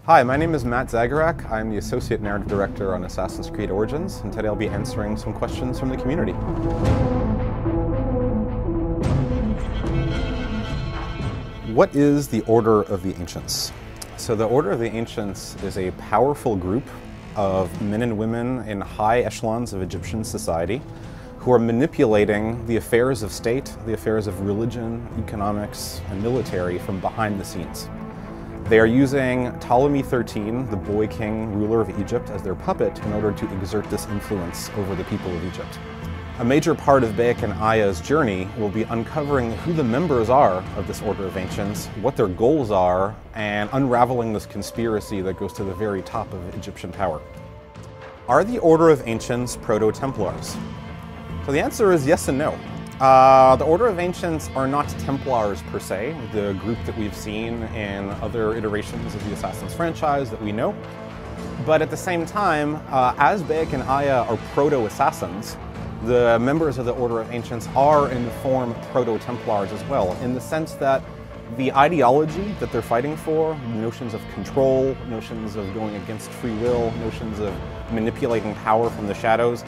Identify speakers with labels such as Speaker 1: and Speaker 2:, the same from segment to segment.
Speaker 1: Hi, my name is Matt Zagarak. I'm the Associate Narrative Director on Assassin's Creed Origins, and today I'll be answering some questions from the community. What is the Order of the Ancients? So the Order of the Ancients is a powerful group of men and women in high echelons of Egyptian society who are manipulating the affairs of state, the affairs of religion, economics, and military from behind the scenes. They are using Ptolemy XIII, the boy king ruler of Egypt, as their puppet in order to exert this influence over the people of Egypt. A major part of OblivionXA's journey will be uncovering who the members are of this Order of Ancients, what their goals are, and unraveling this conspiracy that goes to the very top of Egyptian power. Are the Order of Ancients Proto-Templars? So the answer is yes and no. The Order of Ancients are not Templars per se, the group that we've seen in other iterations of the Assassin's franchise that we know. But at the same time, as OblivionXA are proto-assassins, the members of the Order of Ancients are in the form Proto-Templars as well, in the sense that the ideology that they're fighting for, notions of control, notions of going against free will, notions of manipulating power from the shadows,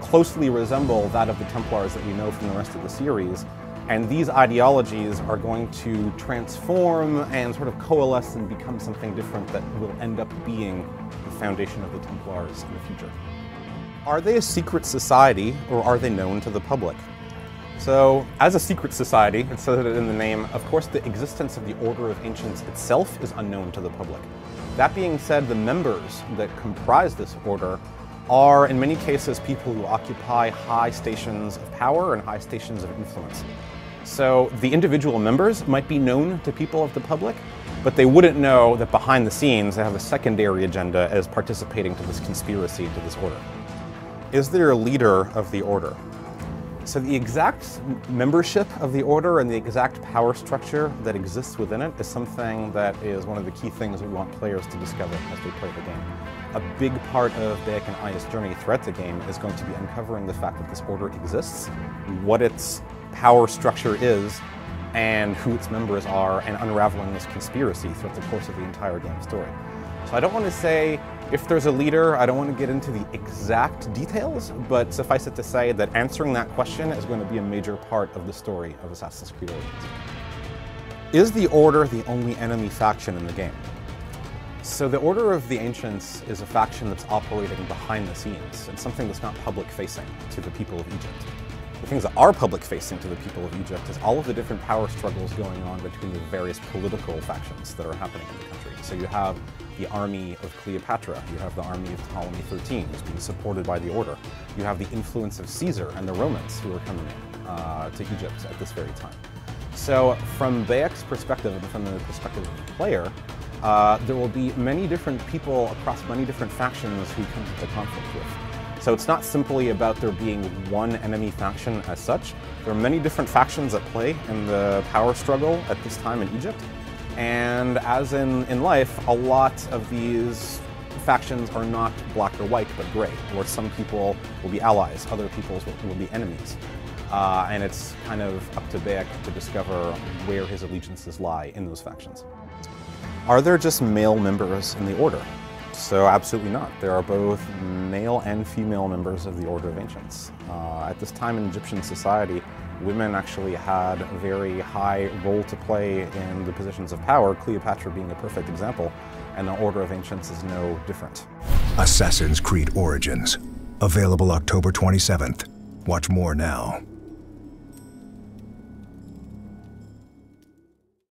Speaker 1: closely resemble that of the Templars that we know from the rest of the series, and these ideologies are going to transform and sort of coalesce and become something different that will end up being the foundation of the Templars in the future. Are they a secret society, or are they known to the public? So, as a secret society, it says it in the name, of course the existence of the Order of Ancients itself is unknown to the public. That being said, the members that comprise this order are in many cases people who occupy high stations of power and high stations of influence. So the individual members might be known to people of the public, but they wouldn't know that behind the scenes they have a secondary agenda as participating to this conspiracy to this order. Is there a leader of the order? So the exact membership of the order and the exact power structure that exists within it is something that is one of the key things we want players to discover as they play the game. A big part of OblivionXA's journey throughout the game is going to be uncovering the fact that this order exists, what its power structure is, and who its members are, and unraveling this conspiracy throughout the course of the entire game story. So I don't want to say if there's a leader, I don't want to get into the exact details, but suffice it to say that answering that question is going to be a major part of the story of Assassin's Creed Origins. Is the Order the only enemy faction in the game? So the Order of the Ancients is a faction that's operating behind the scenes. It's something that's not public-facing to the people of Egypt. The things that are public-facing to the people of Egypt is all of the different power struggles going on between the various political factions that are happening in the country. So you have the army of Cleopatra, you have the army of Ptolemy XIII, who's being supported by the Order. You have the influence of Caesar and the Romans who are coming to Egypt at this very time. So from Bayek's perspective and from the perspective of the player, there will be many different people across many different factions who come into conflict with. So it's not simply about there being one enemy faction as such. There are many different factions at play in the power struggle at this time in Egypt. And as in life, a lot of these factions are not black or white, but gray, where some people will be allies, other people will be enemies. And it's kind of up to Bayek to discover where his allegiances lie in those factions. Are there just male members in the Order? So absolutely not. There are both male and female members of the Order of Ancients. At this time in Egyptian society, women actually had a very high role to play in the positions of power, Cleopatra being a perfect example, and the Order of Ancients is no different.
Speaker 2: Assassin's Creed Origins, available October 27th. Watch more now.